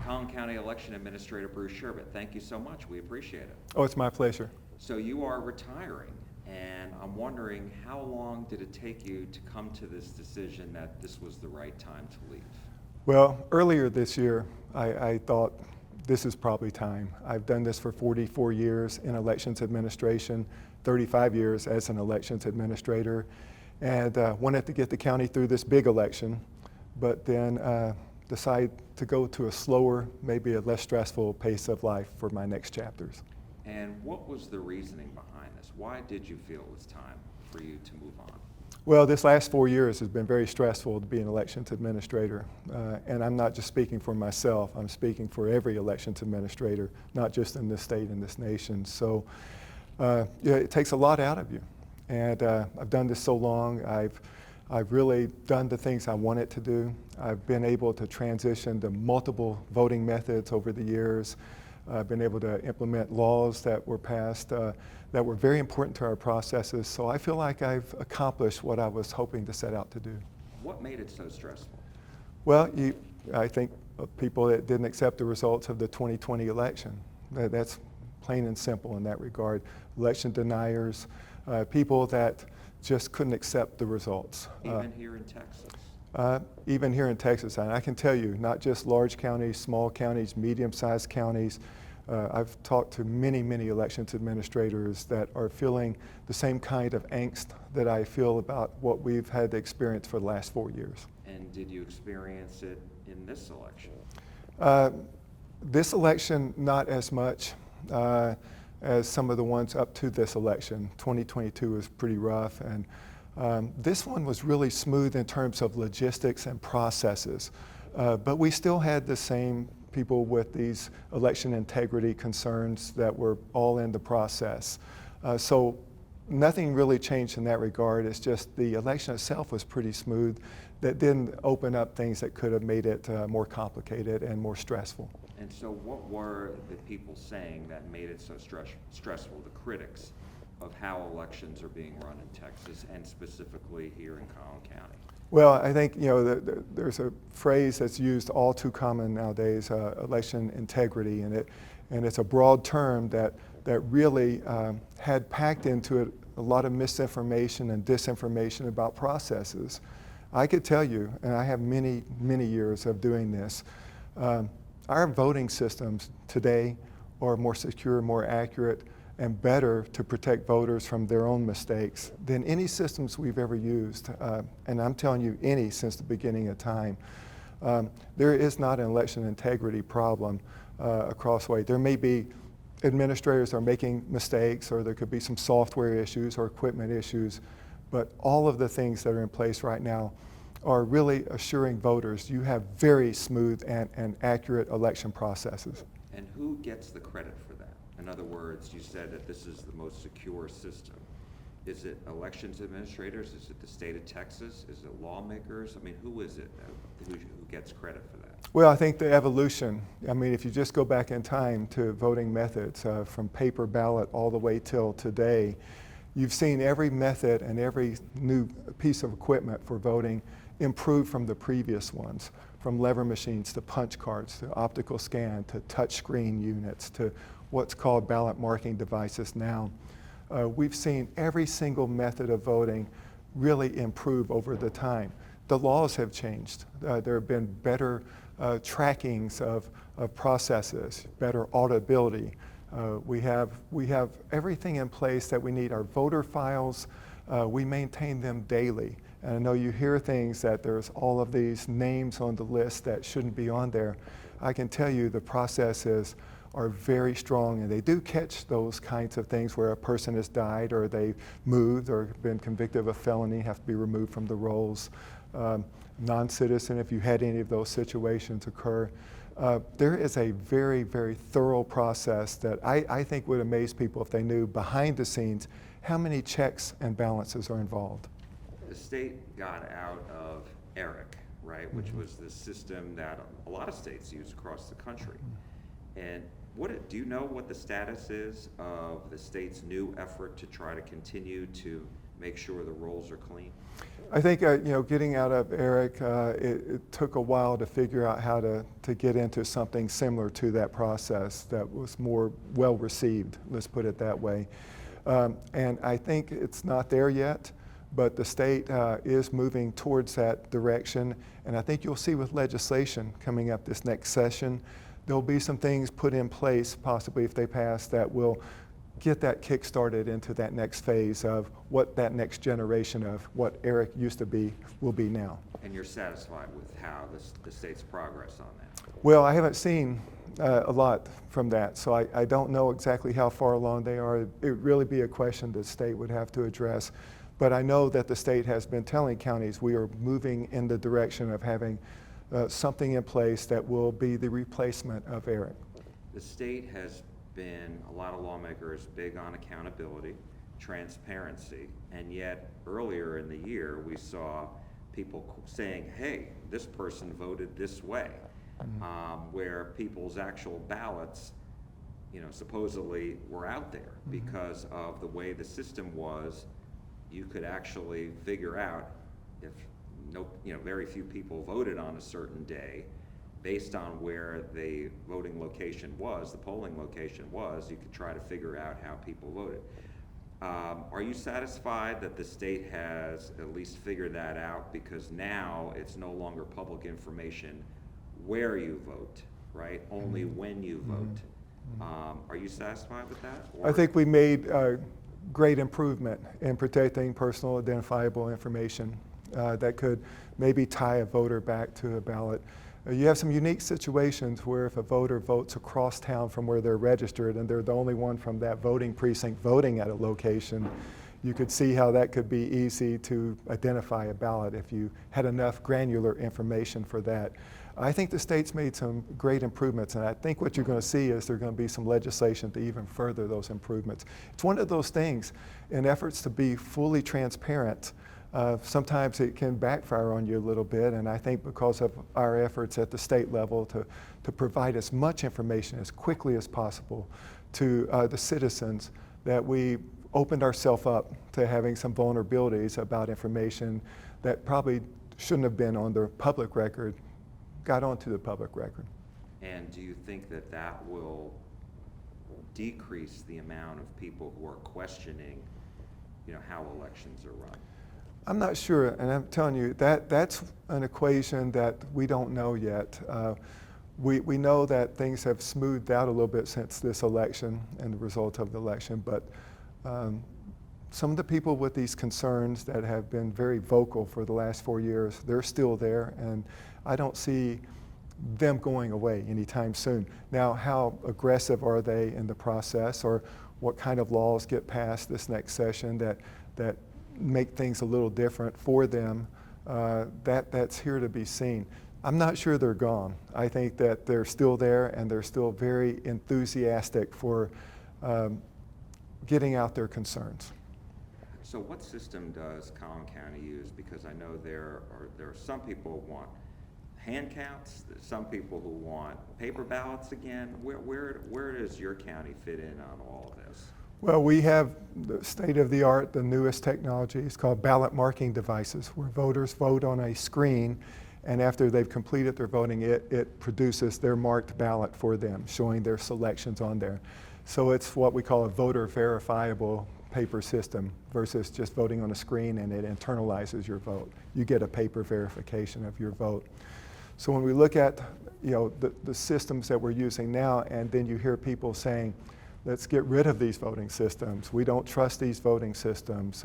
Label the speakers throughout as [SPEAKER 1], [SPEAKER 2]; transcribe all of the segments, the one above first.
[SPEAKER 1] Collin County Election Administrator Bruce Sherbet, thank you so much. We appreciate it.
[SPEAKER 2] Oh, it's my pleasure.
[SPEAKER 1] So you are retiring, and I'm wondering how long did it take you to come to this decision that this was the right time to leave?
[SPEAKER 2] Well, earlier this year, I thought this is probably time. I've done this for 44 years in elections administration, 35 years as an elections administrator, and wanted to get the county through this big election, but then decide to go to a slower, maybe a less stressful pace of life for my next chapters.
[SPEAKER 1] And what was the reasoning behind this? Why did you feel it was time for you to move on?
[SPEAKER 2] Well, this last 4 years has been very stressful to be an elections administrator. And I'm not just speaking for myself, I'm speaking for every elections administrator, not just in this state and this nation. So yeah, it takes a lot out of you. And I've done this so long, I've really done the things I wanted to do. I've been able to transition to multiple voting methods over the years. I've been able to implement laws that were passed that were very important to our processes. So I feel like I've accomplished what I was hoping to set out to do.
[SPEAKER 1] What made it so stressful?
[SPEAKER 2] Well, I think people that didn't accept the results of the 2020 election. That's plain and simple in that regard. Election deniers, people that just couldn't accept the results.
[SPEAKER 1] Even here in Texas?
[SPEAKER 2] Even here in Texas, and I can tell you, not just large counties, small counties, medium-sized counties. I've talked to many, many elections administrators that are feeling the same kind of angst that I feel about what we've had to experience for the last 4 years.
[SPEAKER 1] And did you experience it in this election?
[SPEAKER 2] This election, not as much as some of the ones up to this election. 2022 was pretty rough, and this one was really smooth in terms of logistics and processes. But we still had the same people with these election integrity concerns that were all in the process. So nothing really changed in that regard. It's just the election itself was pretty smooth. That didn't open up things that could have made it more complicated and more stressful.
[SPEAKER 1] And so what were the people saying that made it so stressful, the critics of how elections are being run in Texas and specifically here in Collin County?
[SPEAKER 2] Well, I think there's a phrase that's used all too common nowadays, election integrity, and it's a broad term that really had packed into it a lot of misinformation and disinformation about processes. I could tell you, and I have many, many years of doing this, our voting systems today are more secure, more accurate, and better to protect voters from their own mistakes than any systems we've ever used. And I'm telling you, any since the beginning of time. There is not an election integrity problem across the way. There may be administrators are making mistakes, or there could be some software issues or equipment issues, but all of the things that are in place right now are really assuring voters you have very smooth and accurate election processes.
[SPEAKER 1] And who gets the credit for that? In other words, you said that this is the most secure system. Is it elections administrators? Is it the state of Texas? Is it lawmakers? I mean, who is it who gets credit for that?
[SPEAKER 2] Well, I think the evolution. I mean, if you just go back in time to voting methods, from paper ballot all the way till today, you've seen every method and every new piece of equipment for voting improve from the previous ones, from lever machines to punch cards to optical scan to touch screen units to what's called ballot marking devices now. We've seen every single method of voting really improve over the time. The laws have changed. There have been better trackings of processes, better auditability. We have everything in place that we need. Our voter files, we maintain them daily. And I know you hear things that there's all of these names on the list that shouldn't be on there. I can tell you the processes are very strong, and they do catch those kinds of things where a person has died or they've moved or been convicted of a felony, have to be removed from the rolls. Non-citizen, if you had any of those situations occur. There is a very, very thorough process that I think would amaze people if they knew behind the scenes how many checks and balances are involved.
[SPEAKER 1] The state got out of ERIC, right, which was the system that a lot of states use across the country. And do you know what the status is of the state's new effort to try to continue to make sure the rolls are clean?
[SPEAKER 2] I think, getting out of Eric, it took a while to figure out how to get into something similar to that process that was more well received, let's put it that way. And I think it's not there yet, but the state is moving towards that direction. And I think you'll see with legislation coming up this next session, there'll be some things put in place, possibly if they pass, that will get that kick-started into that next phase of what that next generation of what Eric used to be will be now.
[SPEAKER 1] And you're satisfied with how the state's progress on that?
[SPEAKER 2] Well, I haven't seen a lot from that, so I don't know exactly how far along they are. It would really be a question the state would have to address. But I know that the state has been telling counties we are moving in the direction of having something in place that will be the replacement of Eric.
[SPEAKER 1] The state has been, a lot of lawmakers, big on accountability, transparency, and yet earlier in the year we saw people saying, hey, this person voted this way, where people's actual ballots, supposedly were out there because of the way the system was. You could actually figure out if very few people voted on a certain day. Based on where the voting location was, the polling location was, you could try to figure out how people voted. Are you satisfied that the state has at least figured that out? Because now it's no longer public information where you vote, right? Only when you vote. Are you satisfied with that?
[SPEAKER 2] I think we made great improvement in protecting personal identifiable information that could maybe tie a voter back to a ballot. You have some unique situations where if a voter votes across town from where they're registered and they're the only one from that voting precinct voting at a location, you could see how that could be easy to identify a ballot if you had enough granular information for that. I think the state's made some great improvements, and I think what you're going to see is there's going to be some legislation to even further those improvements. It's one of those things, in efforts to be fully transparent, sometimes it can backfire on you a little bit, and I think because of our efforts at the state level to provide as much information as quickly as possible to the citizens, that we opened ourselves up to having some vulnerabilities about information that probably shouldn't have been on the public record, got onto the public record.
[SPEAKER 1] And do you think that that will decrease the amount of people who are questioning, how elections are run?
[SPEAKER 2] I'm not sure, and I'm telling you, that's an equation that we don't know yet. We know that things have smoothed out a little bit since this election and the result of the election, but some of the people with these concerns that have been very vocal for the last 4 years, they're still there, and I don't see them going away anytime soon. Now, how aggressive are they in the process, or what kind of laws get passed this next session that make things a little different for them, that's here to be seen. I'm not sure they're gone. I think that they're still there, and they're still very enthusiastic for getting out their concerns.
[SPEAKER 1] So what system does Collin County use? Because I know there are some people who want hand counts, there's some people who want paper ballots again. Where does your county fit in on all of this?
[SPEAKER 2] Well, we have the state-of-the-art, the newest technology. It's called ballot marking devices, where voters vote on a screen, and after they've completed their voting, it produces their marked ballot for them, showing their selections on there. So it's what we call a voter verifiable paper system versus just voting on a screen and it internalizes your vote. You get a paper verification of your vote. So when we look at the systems that we're using now, and then you hear people saying, let's get rid of these voting systems. We don't trust these voting systems.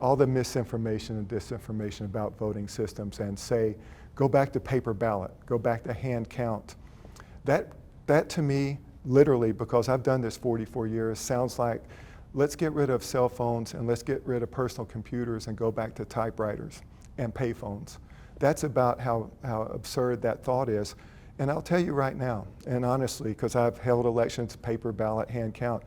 [SPEAKER 2] All the misinformation and disinformation about voting systems, and say, go back to paper ballot, go back to hand count. That to me, literally, because I've done this 44 years, sounds like, let's get rid of cell phones and let's get rid of personal computers and go back to typewriters and payphones. That's about how absurd that thought is. And I'll tell you right now, and honestly, because I've held elections, paper ballot, hand count,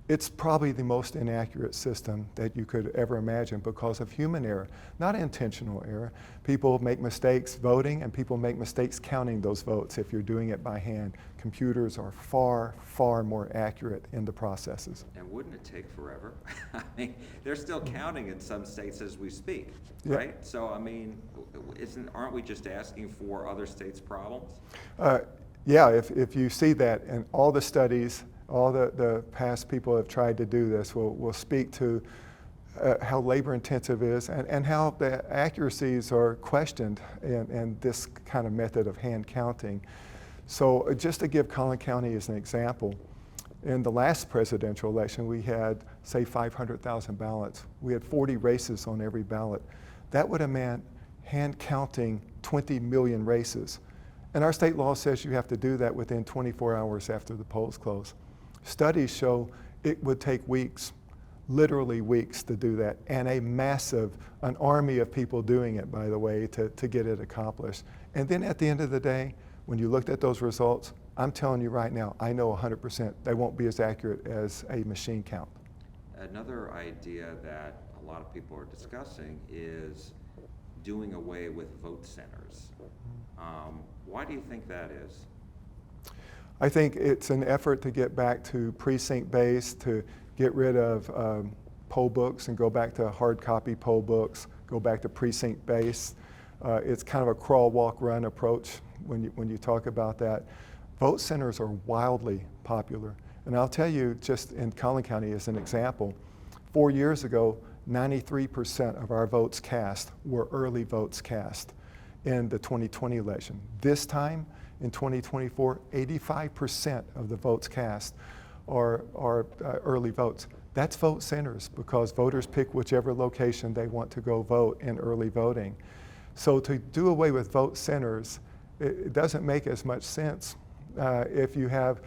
[SPEAKER 2] It's probably the most inaccurate system that you could ever imagine because of human error, not intentional error. People make mistakes voting and people make mistakes counting those votes if you're doing it by hand. Computers are far, far more accurate in the processes.
[SPEAKER 1] And wouldn't it take forever? I mean, they're still counting in some states as we speak,
[SPEAKER 2] Yeah.
[SPEAKER 1] right? So, I mean, aren't we just asking for other states' problems?
[SPEAKER 2] Yeah, if you see that, and all the studies, all the past people have tried to do this will speak to how labor intensive it is and how the accuracies are questioned in this kind of method of hand counting. So just to give Collin County as an example, in the last presidential election we had, say, 500,000 ballots. We had 40 races on every ballot. That would have meant hand counting 20 million races. And our state law says you have to do that within 24 hours after the polls close. Studies show it would take weeks, literally weeks to do that, and an army of people doing it, by the way, to get it accomplished. And then at the end of the day, when you looked at those results, I'm telling you right now, I know 100% they won't be as accurate as a machine count.
[SPEAKER 1] Another idea that a lot of people are discussing is doing away with vote centers. Why do you think that is?
[SPEAKER 2] I think it's an effort to get back to precinct-based, to get rid of poll books and go back to hard copy poll books, go back to precinct-based. It's kind of a crawl, walk, run approach when you talk about that. Vote centers are wildly popular. And I'll tell you, just in Collin County as an example, 4 years ago, 93% of our votes cast were early votes cast in the 2020 election. This time, in 2024, 85% of the votes cast are early votes. That's vote centers because voters pick whichever location they want to go vote in early voting. So to do away with vote centers, it doesn't make as much sense if you have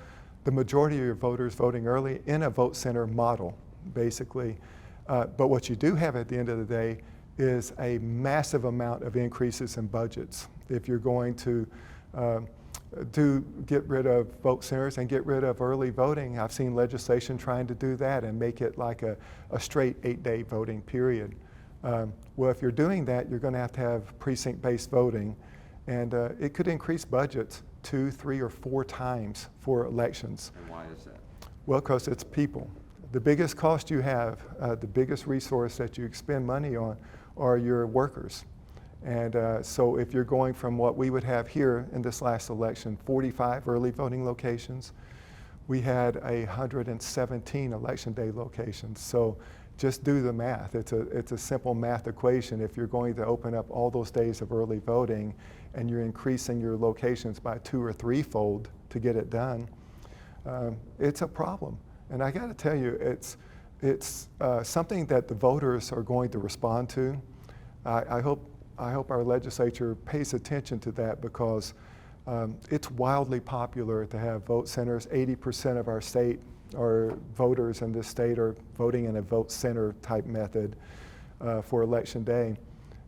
[SPEAKER 2] the majority of your voters voting early in a vote center model, basically. But what you do have at the end of the day is a massive amount of increases in budgets. If you're going to get rid of vote centers and get rid of early voting, I've seen legislation trying to do that and make it like a straight 8-day voting period. Well, if you're doing that, you're going to have precinct-based voting, and it could increase budgets 2, 3, or 4 times for elections.
[SPEAKER 1] And why is that?
[SPEAKER 2] Well, because it's people. The biggest cost you have, the biggest resource that you expend money on are your workers. And so if you're going from what we would have here in this last election, 45 early voting locations, we had 117 election day locations. So just do the math. It's a simple math equation. If you're going to open up all those days of early voting and you're increasing your locations by 2 or 3-fold to get it done, it's a problem. And I got to tell you, it's something that the voters are going to respond to. I hope our legislature pays attention to that because it's wildly popular to have vote centers. 80% of our state or voters in this state are voting in a vote center type method for election day.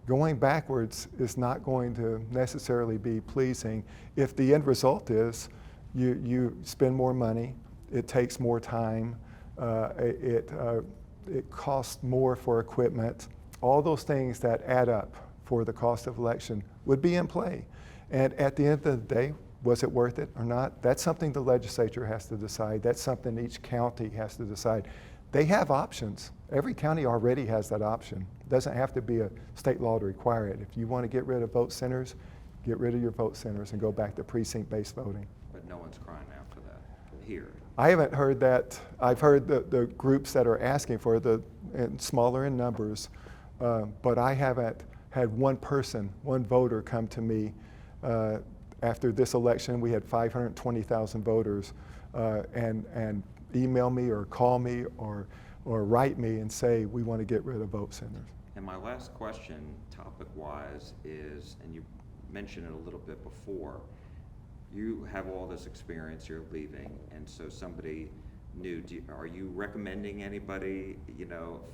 [SPEAKER 2] Going backwards is not going to necessarily be pleasing if the end result is you spend more money, it takes more time, it costs more for equipment. All those things that add up for the cost of election would be in play. And at the end of the day, was it worth it or not? That's something the legislature has to decide. That's something each county has to decide. They have options. Every county already has that option. It doesn't have to be a state law to require it. If you want to get rid of vote centers, get rid of your vote centers and go back to precinct-based voting.
[SPEAKER 1] But no one's crying out for that here.
[SPEAKER 2] I haven't heard that. I've heard the groups that are asking for it, and smaller in numbers, but I haven't had one voter come to me after this election. We had 520,000 voters and email me or call me or write me and say, we want to get rid of vote centers.
[SPEAKER 1] And my last question, topic-wise, is, and you mentioned it a little bit before, you have all this experience, you're leaving, and so somebody new, are you recommending anybody,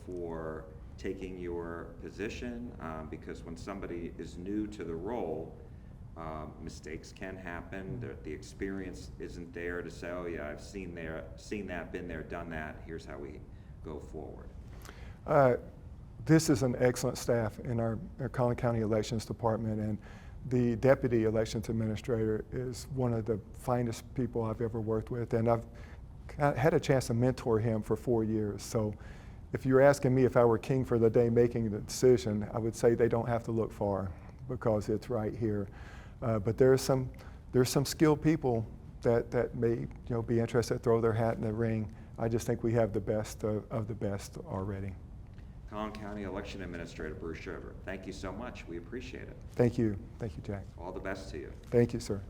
[SPEAKER 1] for taking your position? Because when somebody is new to the role, Mistakes can happen. The experience isn't there to say, oh yeah, I've seen that, been there, done that. Here's how we go forward.
[SPEAKER 2] This is an excellent staff in our Collin County Elections Department, and the Deputy Elections Administrator is one of the finest people I've ever worked with, and I've had a chance to mentor him for 4 years. So if you're asking me if I were king for the day making the decision, I would say they don't have to look far because it's right here. But there's some skilled people that may be interested to throw their hat in the ring. I just think we have the best of the best already.
[SPEAKER 1] Collin County Election Administrator Bruce Sherbet, thank you so much. We appreciate it.
[SPEAKER 2] Thank you, Jack.
[SPEAKER 1] All the best to you.
[SPEAKER 2] Thank you, sir.